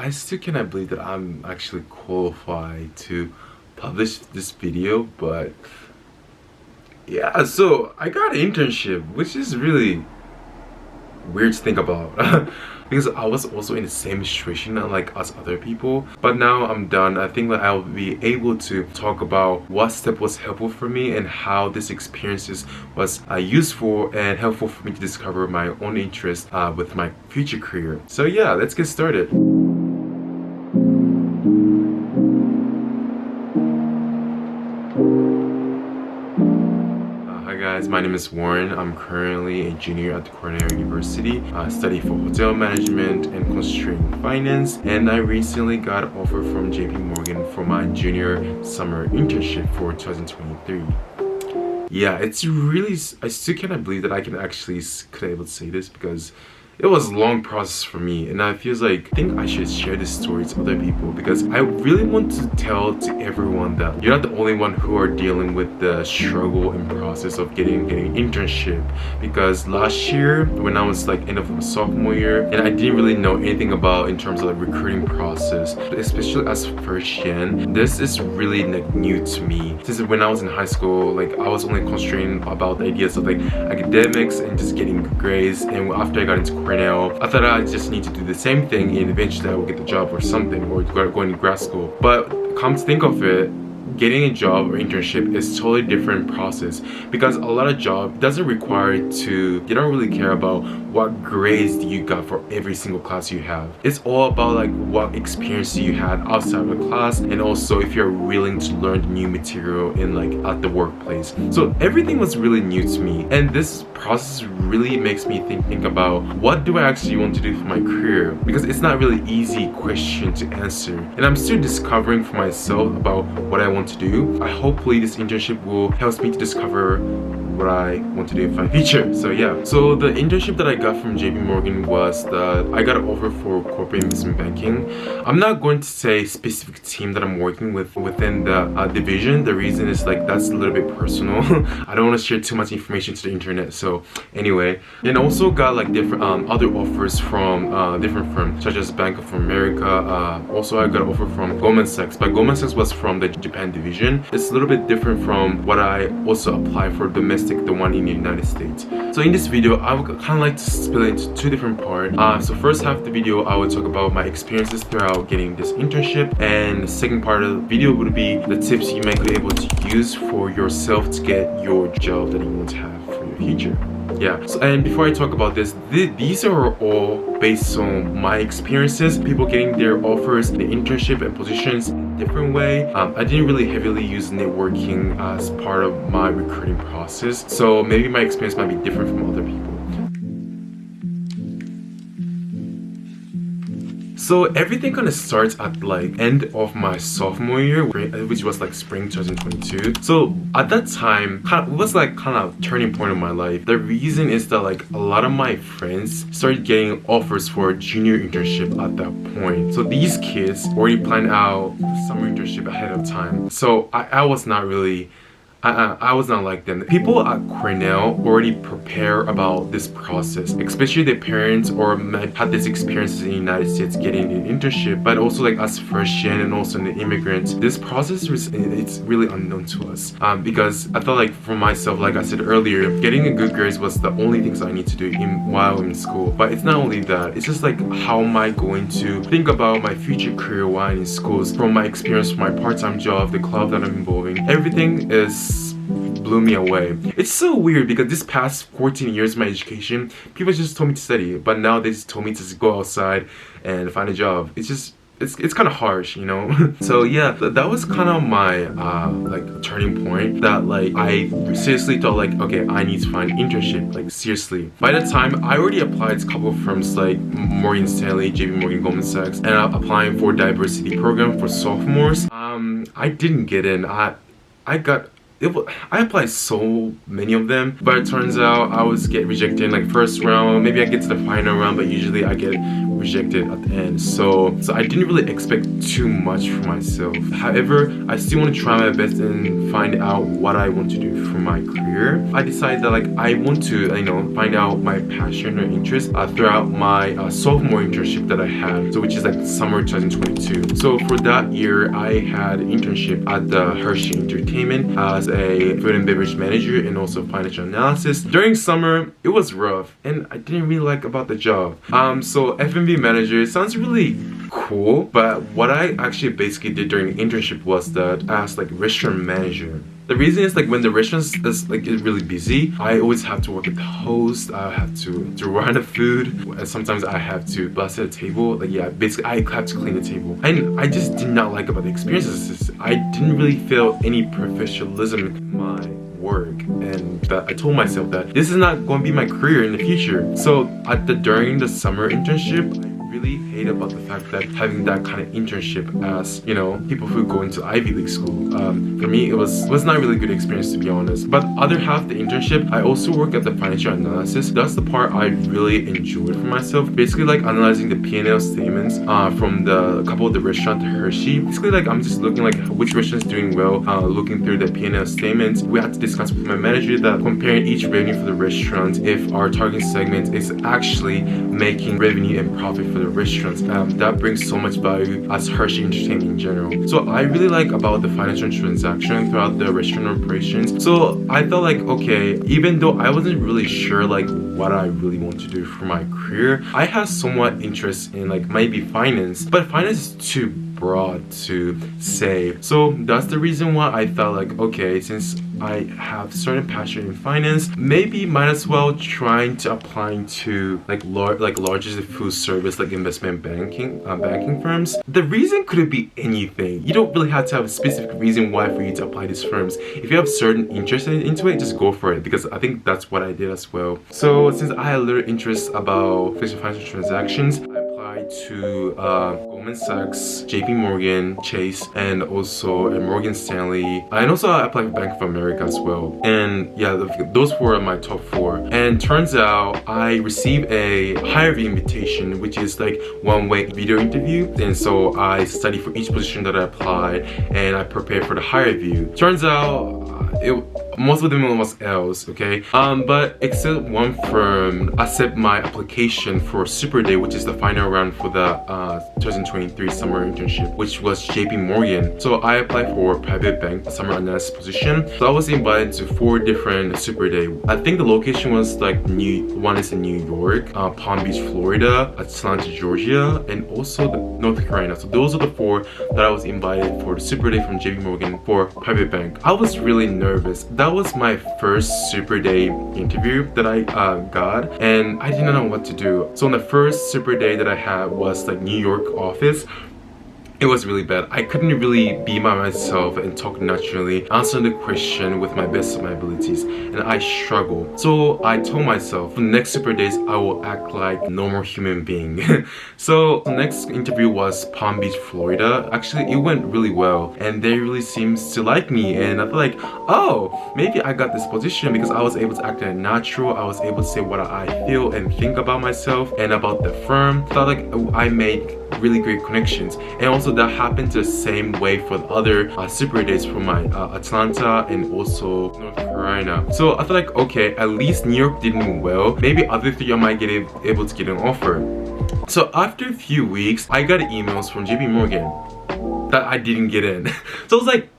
I still cannot believe that I'm actually qualified to publish this video, but yeah, so I got an internship, which is really weird to think about because I was also in the same situation like us other people, but now I'm done. I think that I'll be able to talk about what step was helpful for me and how this experiences was useful and helpful for me to discover my own interest with my future career. So yeah, let's get started. Hi guys, my name is Warren. I'm currently a junior at Cornell University. I study for hotel management and concentrating finance, and I recently got an offer from J.P. for my junior summer internship for 2023. Yeah, it's really, I still cannot believe that I can actually could able to say this because it was a long process for me, and I think I should share this story to other people because I really want to tell to everyone that you're not the only one who are dealing with the struggle and process of getting an internship. Because last year when I was like end of my sophomore year, and I didn't really know anything about in terms of the recruiting process, especially as first gen, this is really like new to me. Since when I was in high school, like I was only concentrating about the ideas of like academics and just getting good grades, and after I got into Cornell, I thought I just need to do the same thing and eventually I will get the job or something, or go into grad school. But come to think of it, getting a job or internship is totally different process because a lot of job doesn't require you don't really care about what grades you got for every single class you have. It's all about like what experience you had outside of the class, and also if you're willing to learn new material in like at the workplace. So everything was really new to me, and this process really makes me think about what do I actually want to do for my career, because it's not really easy question to answer, and I'm still discovering for myself about what I want to do. Hopefully this internship will help me to discover what I want to do in my future. So yeah, so the internship that I got from J.P. was that I got an offer for corporate investment banking. I'm not going to say specific team that I'm working with within the division. The reason is like that's a little bit personal. I don't want to share too much information to the internet. So anyway, and also got like different other offers from different firms such as Bank of America. Also I got an offer from Goldman Sachs, but Goldman Sachs was from the Japan division. It's a little bit different from what I also applied for domestic, the one in the United States. So in this video, I would kind of like to split it into two different parts. So first half of the video, I would talk about my experiences throughout getting this internship, and the second part of the video would be the tips you might be able to use for yourself to get your job that you want to have for your future. Yeah, so, and before I talk about this, these are all based on my experiences, people getting their offers, the internship and positions in a different way. I didn't really heavily use networking as part of my recruiting process, so maybe my experience might be different from other people. So everything kind of starts at like end of my sophomore year, which was like spring 2022. So at that time, it was like kind of a turning point in my life. The reason is that like a lot of my friends started getting offers for a junior internship at that point. So these kids already planned out summer internship ahead of time. So I was not really I was not like them. People at Cornell already prepare about this process, especially their parents or had this experiences in the United States getting an internship, but also like as first gen and also the immigrants, this process it's really unknown to us. Because I felt like for myself, like I said earlier, getting a good grades was the only things I need to do while in school. But it's not only that, it's just like how am I going to think about my future career while in schools, from my experience, from my part-time job, the club that I'm involving. Everything blew me away. It's so weird because this past 14 years of my education, people just told me to study, but now they just told me to just go outside and find a job. It's kind of harsh, you know. So yeah, that was kind of my like turning point, that like I seriously thought like, okay, I need to find an internship, like seriously. By the time I already applied to a couple of firms like Morgan Stanley, J.P. Goldman Sachs, and I'm applying for diversity program for sophomores. I didn't get in. I applied so many of them, but it turns out I was get rejected in like first round. Maybe I get to the final round, but usually I get rejected at the end. So I didn't really expect too much for myself. However, I still want to try my best and find out what I want to do for my career. I decided that like I want to find out my passion or interest throughout my sophomore internship that I had, so which is like summer 2022. So for that year, I had an internship at the Hershey Entertainment as a food and beverage manager and also financial analysis. During summer, it was rough and I didn't really like about the job. So F&B manager sounds really cool, but what I actually basically did during the internship was that as like restaurant manager. The reason is like when the restaurant is really busy, I always have to work with the host. I have to run the food. Sometimes I have to bless the table. Like yeah, basically I have to clean the table. And I just did not like about the experiences. I didn't really feel any professionalism in my work, and that I told myself that this is not going to be my career in the future. So during the summer internship, I really hate about the fact that having that kind of internship as people who go into Ivy League school, for me it was not really a good experience, to be honest. But other half the internship, I also work at the financial analysis. That's the part I really enjoyed for myself. Basically like analyzing the P&L statements from a couple of the restaurants, Hershey. Basically like I'm just looking like which restaurant's doing well, looking through the P&L statements. We had to discuss with my manager that comparing each revenue for the restaurant, if our target segment is actually making revenue and profit for the restaurants, that brings so much value as Hershey Entertainment in general. So I really like about the financial transaction throughout the restaurant operations. So I felt like, okay, even though I wasn't really sure like what I really want to do for my career, I had somewhat interest in like maybe finance, but finance is too broad to say. So that's the reason why I felt like, okay, since I have certain passion in finance, maybe might as well trying to apply to like larger food service like investment banking firms. The reason could be anything. You don't really have to have a specific reason why for you to apply these firms. If you have certain interest into it, just go for it, because I think that's what I did as well. So since I had a little interest about financial transactions, I applied to Goldman Sachs, J.P. Morgan, Chase, and also Morgan Stanley. And also I applied for Bank of America as well. And yeah, those were my top 4. And turns out I received a higher invitation, which is like one-way video interview. And so I studied for each position that I applied and I prepared for the higher view. Turns out most of them was L's, okay? But except one firm accepted my application for Super Day, which is the final round for the 2023 summer internship, which was J.P. Morgan. So I applied for private bank summer analyst position. So I was invited to 4 different Super Day. I think the location was like one is in New York, Palm Beach, Florida, Atlanta, Georgia, and also North Carolina. So those are the 4 that I was invited for the Super Day from J.P. Morgan for private bank. I was really nervous. That was my first Super Day interview that I got, and I didn't know what to do. So on the first Super Day that I had was like New York office. It was really bad. I couldn't really be by myself and talk naturally, answer the question with my best of my abilities, and I struggled. So I told myself, for the next Super Days, I will act like a normal human being. So the next interview was Palm Beach, Florida. Actually, it went really well, and they really seems to like me, and I feel like, oh, maybe I got this position because I was able to act natural. I was able to say what I feel and think about myself and about the firm. I felt like I made really great connections, and also that happened the same way for the other Super Days from my Atlanta and also North Carolina. So I feel like, okay, at least New York did well. Maybe other 3 I might get able to get an offer. So after a few weeks, I got emails from J.P. Morgan that I didn't get in. So I was like,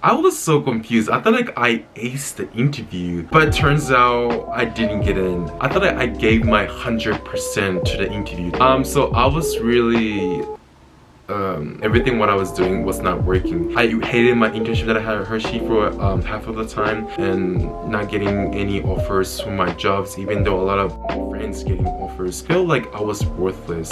I was so confused. I thought like I aced the interview, but it turns out I didn't get in. I thought I gave my 100% to the interview. So I was really everything what I was doing was not working. I hated my internship that I had at Hershey for half of the time, and not getting any offers from my jobs, even though a lot of my friends getting offers. I felt like I was worthless.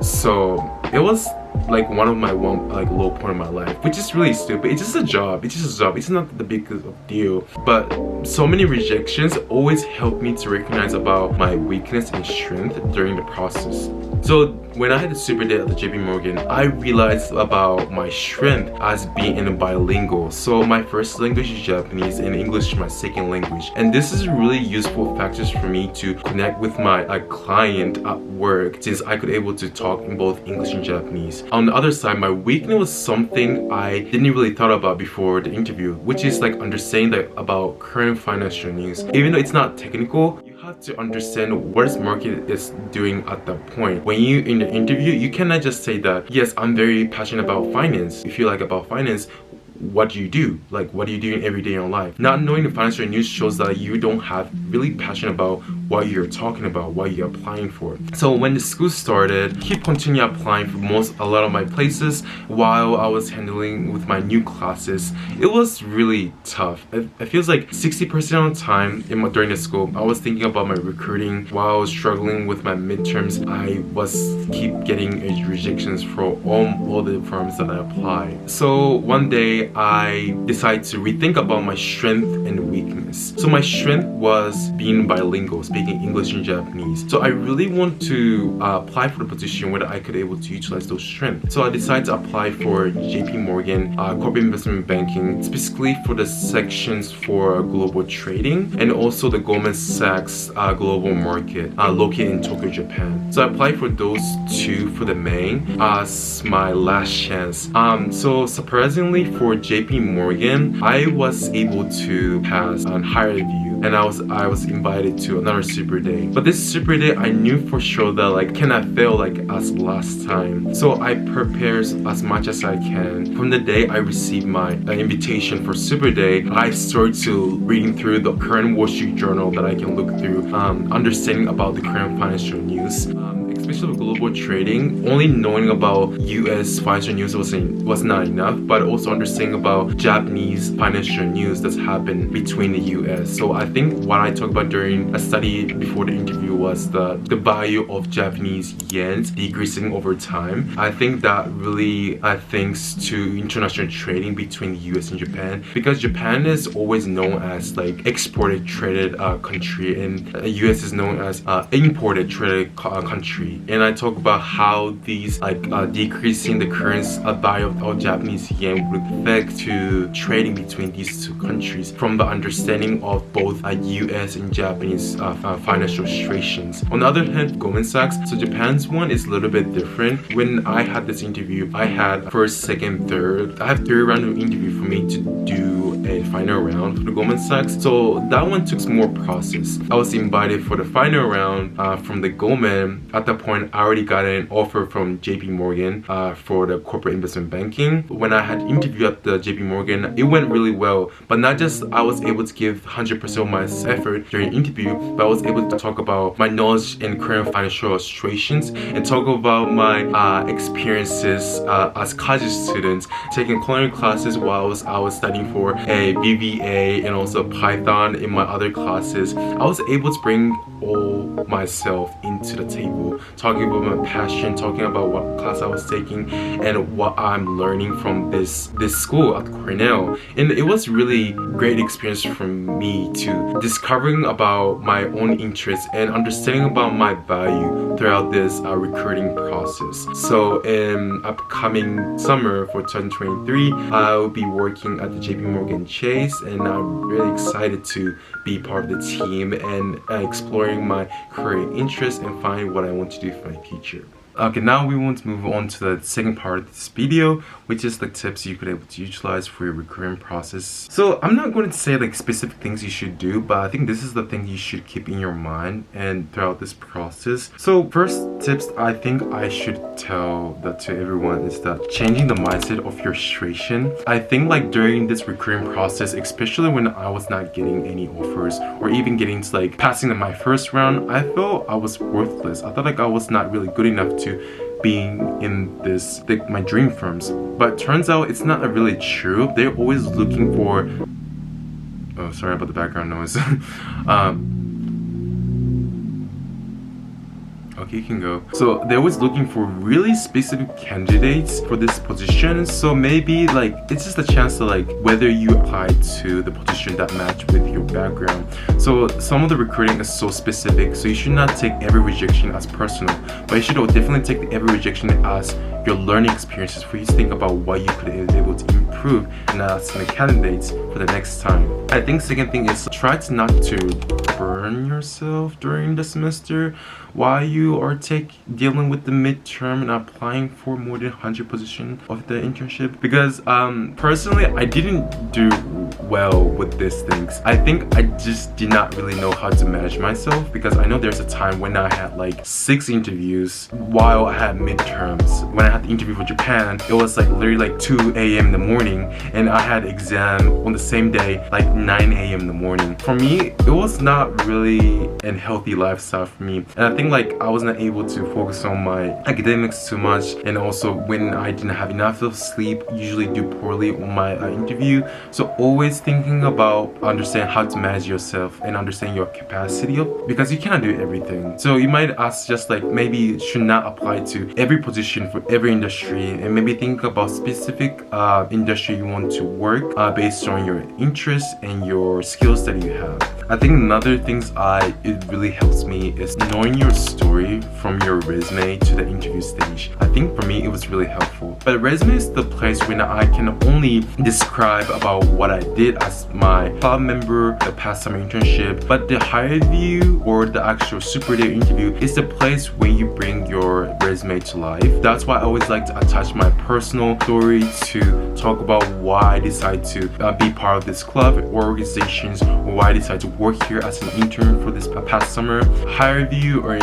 So it was like one of my low point in my life, which is really stupid. It's just a job. It's just a job. It's not the biggest of deal. But so many rejections always help me to recognize about my weakness and strength during the process. So when I had the super day at the JP Morgan, I realized about my strength as being bilingual. So my first language is Japanese and English is my second language. And this is really useful factors for me to connect with my client at work, since I could able to talk in both English and Japanese. On the other side, my weakness was something I didn't really thought about before the interview, which is like understanding about current financial news. Even though it's not technical, you have to understand what this market is doing at that point. When you in the interview, you cannot just say that, yes, I'm very passionate about finance. If you like about finance, what do you do? Like, what are you doing every day in your life? Not knowing the financial news shows that you don't have really passion about what you're talking about, what you're applying for. So when the school started, keep continue applying for a lot of my places while I was handling with my new classes. It was really tough. It feels like 60% of the time during the school, I was thinking about my recruiting. While I was struggling with my midterms, I was keep getting rejections for all the firms that I applied. So one day, I decided to rethink about my strength and weakness. So my strength was being bilingual, speaking English and Japanese. So I really want to apply for the position where I could able to utilize those strengths. So I decided to apply for JP Morgan corporate investment banking, specifically for the sections for global trading and also the Goldman Sachs global market located in Tokyo, Japan. So I applied for those two for the main as my last chance. So surprisingly for JP Morgan, I was able to pass on higher review, and I was invited to another super day. But this super day, I knew for sure that like cannot fail like as last time. So I prepared as much as I can. From the day I received my invitation for super day, I started to reading through the current Wall Street Journal that I can look through, understanding about the current financial news. Especially with global trading, only knowing about US financial news was not enough, but also understanding about Japanese financial news that's happened between the US. So I think what I talked about during a study before the interview was the value of Japanese yen decreasing over time. I think that really thanks to international trading between the US and Japan, because Japan is always known as like exported traded country, and US is known as imported traded country. And I talk about how these like decreasing the current value of Japanese yen would affect to trading between these two countries from the understanding of both US and Japanese financial situations. On the other hand, Goldman Sachs, so Japan's one is a little bit different. When I had this interview, I had first, second, third. I have third round of interview for me to do a final round for the Goldman Sachs. So that one took more process. I was invited for the final round from the Goldman. At that point, I already got an offer from JP Morgan for the corporate investment banking. When I had interview at the JP Morgan, it went really well. But not just I was able to give 100% of my effort during the interview, but I was able to talk about my knowledge in current financial situations and talk about my experiences as college students taking culinary classes while I was studying for a BBA and also Python in my other classes. I was able to bring all myself into the table, talking about my passion, talking about what class I was taking and what I'm learning from this school at Cornell. And it was really great experience for me to discovering about my own interests and understanding about my value throughout this recruiting process. So in upcoming summer for 2023, I will be working at the JP Morgan Chase, and I'm really excited to be part of the team and exploring my career interests and find what I want to do for my future. Okay, now we want to move on to the second part of this video, which is the tips you could able to utilize for your recruitment process. So I'm not going to say like specific things you should do, but I think this is the thing you should keep in your mind and throughout this process. So first tips I think I should tell that to everyone is that changing the mindset of your situation. I think like during this recruitment process, especially when I was not getting any offers or even getting to like passing my first round, I felt I was worthless. I thought like I was not really good enough to being in this my dream firms. But turns out it's not really true. They're always looking for, oh sorry about the background noise. Okay, you can go. So they was looking for really specific candidates for this position. So maybe like it's just a chance to like whether you apply to the position that match with your background. So some of the recruiting is so specific, so you should not take every rejection as personal, but you should definitely take every rejection as your learning experiences for you to think about what you could be able to improve and ask the candidates for the next time. I think second thing is try to not to burn yourself during the semester while you are dealing with the midterm and applying for more than 100 positions of the internship, because personally I didn't do well with these things. I think I just did not really know how to manage myself, because I know there's a time when I had like 6 interviews while I had midterms. When I had the interview for Japan, it was like literally like 2 a.m. in the morning, and I had exam on the same day like 9 a.m. in the morning. For me, it was not really a healthy lifestyle for me, and I think like I was not able to focus on my academics too much, and also when I didn't have enough of sleep, usually do poorly on my interview. So always thinking about understand how to manage yourself and understand your capacity of, because you cannot do everything. So you might ask just like maybe you should not apply to every position for every industry, and maybe think about specific industry you want to work based on your interests and your skills that you have. I think another things it really helps me is knowing your story from your resume to the interview stage. I think for me it was really helpful. But resume is the place when I can only describe about what I did as my club member, the past summer internship. But the higher view or the actual super day interview is the place where you bring your resume to life. That's why I always like to attach my personal story to talk about why I decided to be part of this club or organizations, or why I decided to work here as an intern for this past summer. Higher view or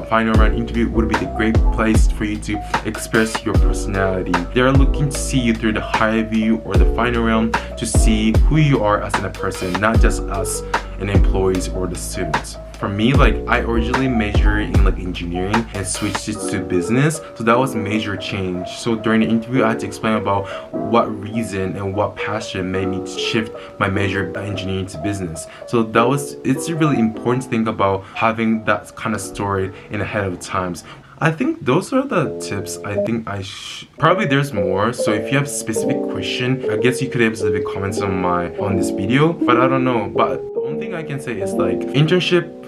final round interview would be the great place for you to express your personality. They're looking to see you through the higher view or the final round to see who you are as a person, not just as an employee or the students. For me, like I originally majored in like engineering and switched it to business, so that was a major change. So during the interview I had to explain about what reason and what passion made me shift my major engineering to business. So it's really important to think about having that kind of story in ahead of times. I think those are the tips. I think probably there's more, so if you have specific question, I guess you could able to leave comments on this video, but I don't know. But the only thing I can say is like internship,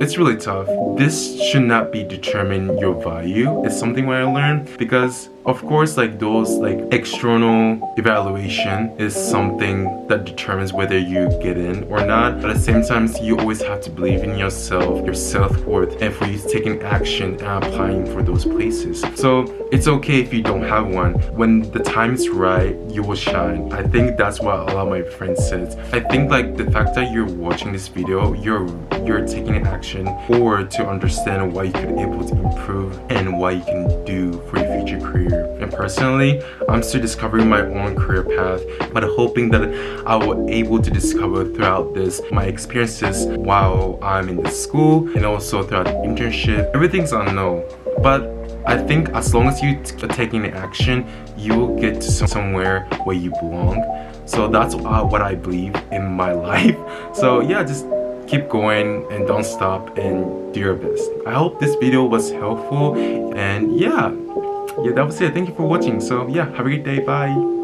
it's really tough. This should not be determine your value. It's something what I learned, because of course like those like external evaluation is something that determines whether you get in or not, but at the same time you always have to believe in yourself, your self-worth, and for you taking action and applying for those places. So it's okay if you don't have one. When the time is right, you will shine. I think that's what a lot of my friends said. I think like the fact that you're watching this video, you're taking action or to understand what you could be able to improve and what you can do for your future career. And personally, I'm still discovering my own career path, but hoping that I will able to discover throughout this my experiences while I'm in the school and also throughout the internship. Everything's unknown, but I think as long as you are taking the action, you will get to somewhere where you belong. So that's what I believe in my life. So yeah, just keep going and don't stop and do your best. I hope this video was helpful, and yeah, that was it. Thank you for watching. So yeah, have a great day. Bye.